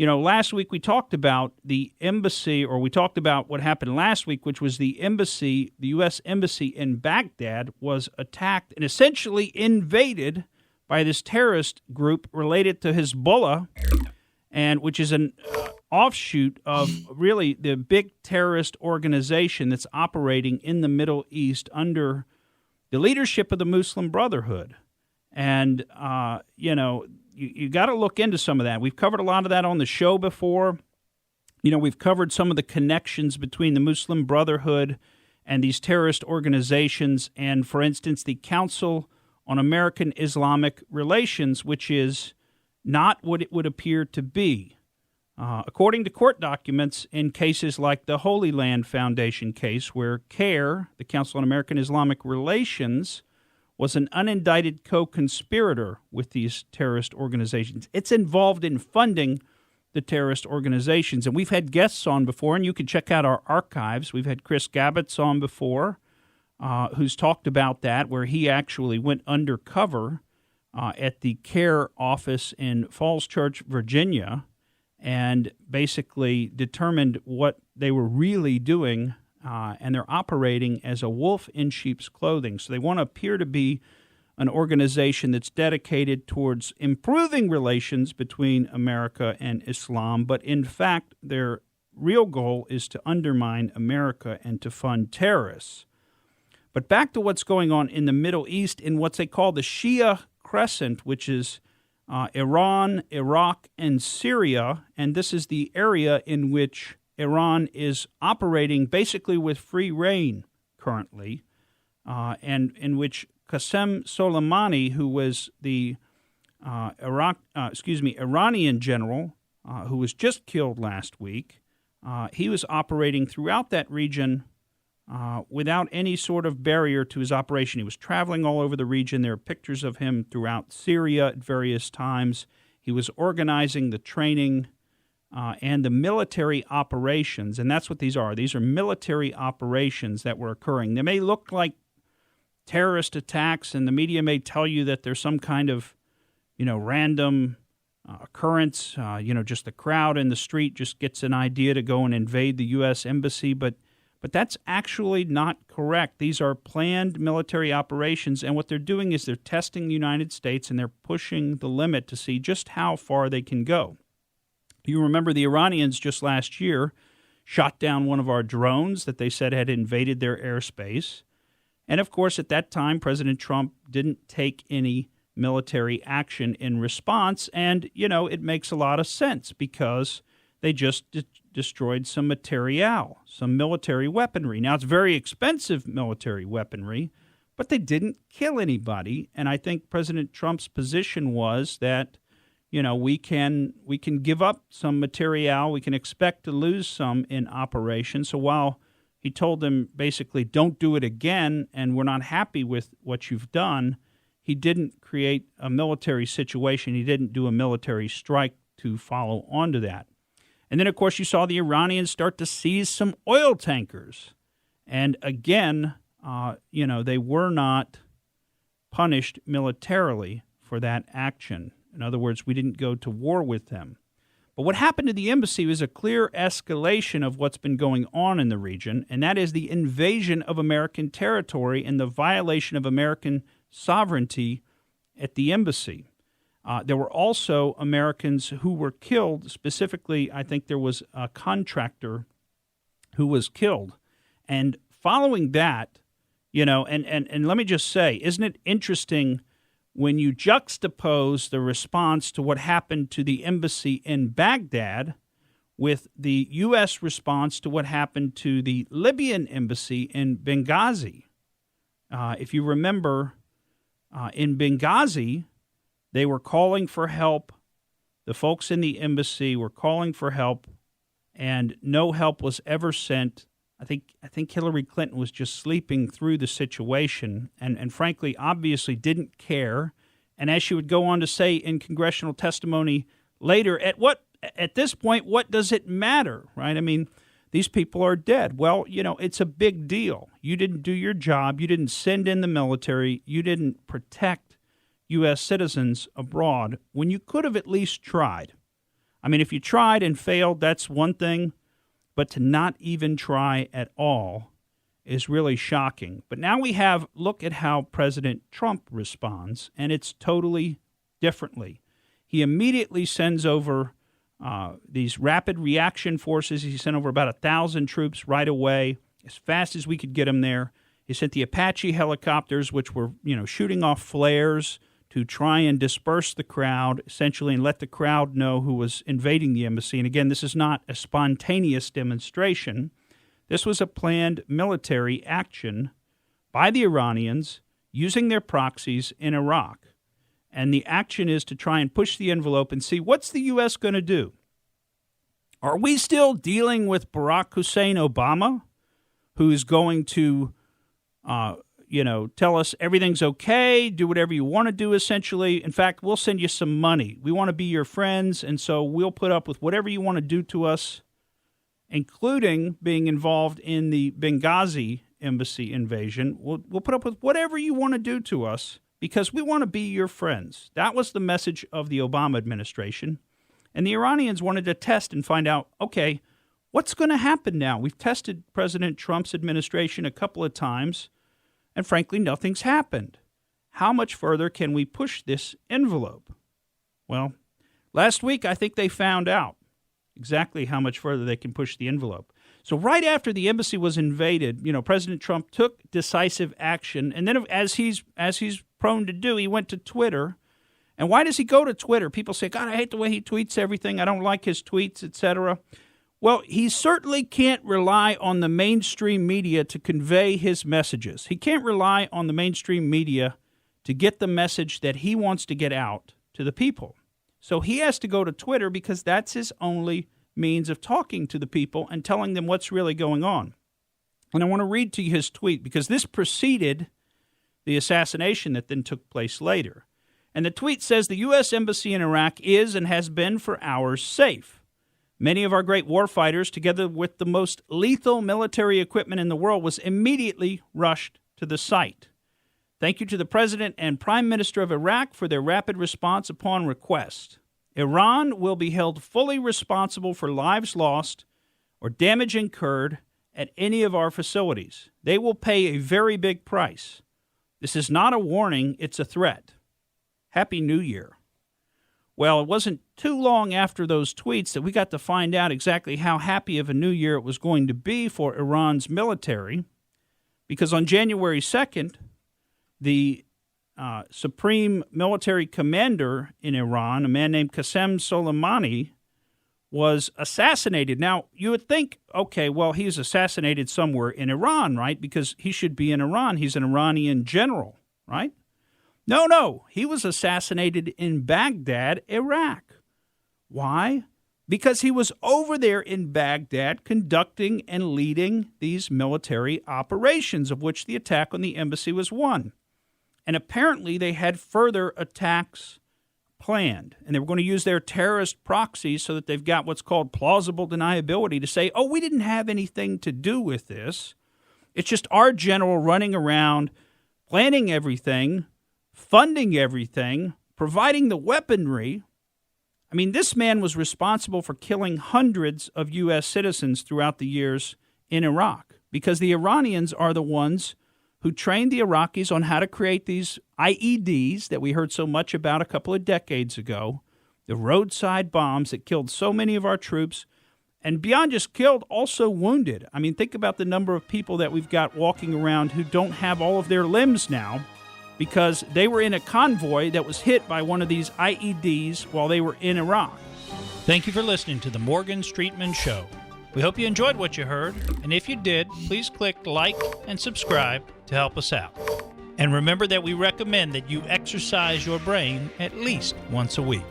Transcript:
last week we talked about the embassy, or we talked about what happened last week, which was the embassy, the U.S. embassy in Baghdad was attacked and essentially invaded by this terrorist group related to Hezbollah, and which is an offshoot of really the big terrorist organization that's operating in the Middle East under the leadership of the Muslim Brotherhood. And, you got to look into some of that. We've covered a lot of that on the show before. We've covered some of the connections between the Muslim Brotherhood and these terrorist organizations, and, for instance, the Council on American Islamic Relations, which is not what it would appear to be. According to court documents in cases like the Holy Land Foundation case, where CAIR, the Council on American Islamic Relations, was an unindicted co-conspirator with these terrorist organizations. It's involved in funding the terrorist organizations. And we've had guests on before, and you can check out our archives. We've had Chris Gabbets on before, who's talked about that, where he actually went undercover at the CAIR office in Falls Church, Virginia, and basically determined what they were really doing, and they're operating as a wolf in sheep's clothing. So they want to appear to be an organization that's dedicated towards improving relations between America and Islam, but in fact, their real goal is to undermine America and to fund terrorists. But back to what's going on in the Middle East in what they call the Shia Crescent, which is Iran, Iraq, and Syria, and this is the area in which Iran is operating basically with free rein currently, and in which Qasem Soleimani, who was the Iranian general who was just killed last week, he was operating throughout that region without any sort of barrier to his operation. He was traveling all over the region. There are pictures of him throughout Syria at various times. He was organizing the training and the military operations, and that's what these are. These are military operations that were occurring. They may look like terrorist attacks, and the media may tell you that there's some kind of, random occurrence. Just the crowd in the street just gets an idea to go and invade the U.S. embassy, but that's actually not correct. These are planned military operations, and what they're doing is they're testing the United States, and they're pushing the limit to see just how far they can go. You remember the Iranians just last year shot down one of our drones that they said had invaded their airspace. And, of course, at that time, President Trump didn't take any military action in response. And, it makes a lot of sense because they just destroyed some materiel, some military weaponry. Now, it's very expensive military weaponry, but they didn't kill anybody. And I think President Trump's position was that, we can give up some materiel. We can expect to lose some in operation. So while he told them basically don't do it again and we're not happy with what you've done, he didn't create a military situation. He didn't do a military strike to follow on to that. And then, of course, you saw the Iranians start to seize some oil tankers. And again, they were not punished militarily for that action. In other words, we didn't go to war with them. But what happened to the embassy was a clear escalation of what's been going on in the region, and that is the invasion of American territory and the violation of American sovereignty at the embassy. There were also Americans who were killed. Specifically, I think there was a contractor who was killed. And following that, and let me just say, isn't it interesting when you juxtapose the response to what happened to the embassy in Baghdad with the U.S. response to what happened to the Libyan embassy in Benghazi? If you remember, in Benghazi, they were calling for help. The folks in the embassy were calling for help, and no help was ever sent. I think Hillary Clinton was just sleeping through the situation and frankly, obviously didn't care. And as she would go on to say in congressional testimony later, at this point, what does it matter, right? I mean, these people are dead. Well, it's a big deal. You didn't do your job. You didn't send in the military. You didn't protect U.S. citizens abroad when you could have at least tried. I mean, if you tried and failed, that's one thing, but to not even try at all is really shocking. But now we have, look at how President Trump responds, and it's totally differently. He immediately sends over these rapid reaction forces. He sent over about 1,000 troops right away, as fast as we could get them there. He sent the Apache helicopters, which were, shooting off flares to try and disperse the crowd, essentially, and let the crowd know who was invading the embassy. And again, this is not a spontaneous demonstration. This was a planned military action by the Iranians using their proxies in Iraq. And the action is to try and push the envelope and see what's the U.S. going to do. Are we still dealing with Barack Hussein Obama, who's going to, tell us everything's okay, do whatever you want to do, essentially? In fact, we'll send you some money. We want to be your friends, and so we'll put up with whatever you want to do to us, including being involved in the Benghazi embassy invasion. We'll put up with whatever you want to do to us, because we want to be your friends. That was the message of the Obama administration. And the Iranians wanted to test and find out, okay, what's going to happen now? We've tested President Trump's administration a couple of times, and frankly, nothing's happened. How much further can we push this envelope? Well, last week, I think they found out exactly how much further they can push the envelope. So right after the embassy was invaded, President Trump took decisive action. And then as he's prone to do, he went to Twitter. And why does he go to Twitter? People say, God, I hate the way he tweets everything. I don't like his tweets, etc. Well, he certainly can't rely on the mainstream media to convey his messages. He can't rely on the mainstream media to get the message that he wants to get out to the people. So he has to go to Twitter because that's his only means of talking to the people and telling them what's really going on. And I want to read to you his tweet because this preceded the assassination that then took place later. And the tweet says, the U.S. Embassy in Iraq is and has been for hours safe. Many of our great warfighters, together with the most lethal military equipment in the world, was immediately rushed to the site. Thank you to the President and Prime Minister of Iraq for their rapid response upon request. Iran will be held fully responsible for lives lost or damage incurred at any of our facilities. They will pay a very big price. This is not a warning, it's a threat. Happy New Year. Well, it wasn't too long after those tweets that we got to find out exactly how happy of a new year it was going to be for Iran's military, because on January 2nd, the supreme military commander in Iran, a man named Qasem Soleimani, was assassinated. Now, you would think, okay, well, he's assassinated somewhere in Iran, right? Because he should be in Iran. He's an Iranian general, right? No, he was assassinated in Baghdad, Iraq. Why? Because he was over there in Baghdad conducting and leading these military operations, of which the attack on the embassy was one. And apparently they had further attacks planned. And they were going to use their terrorist proxies so that they've got what's called plausible deniability to say, oh, we didn't have anything to do with this. It's just our general running around, planning everything, funding everything, providing the weaponry. I mean, this man was responsible for killing hundreds of U.S. citizens throughout the years in Iraq because the Iranians are the ones who trained the Iraqis on how to create these IEDs that we heard so much about a couple of decades ago, the roadside bombs that killed so many of our troops, and beyond just killed, also wounded. I mean, think about the number of people that we've got walking around who don't have all of their limbs now because they were in a convoy that was hit by one of these IEDs while they were in Iraq. Thank you for listening to the Morgan Streetman Show. We hope you enjoyed what you heard, and if you did, please click like and subscribe to help us out. And remember that we recommend that you exercise your brain at least once a week.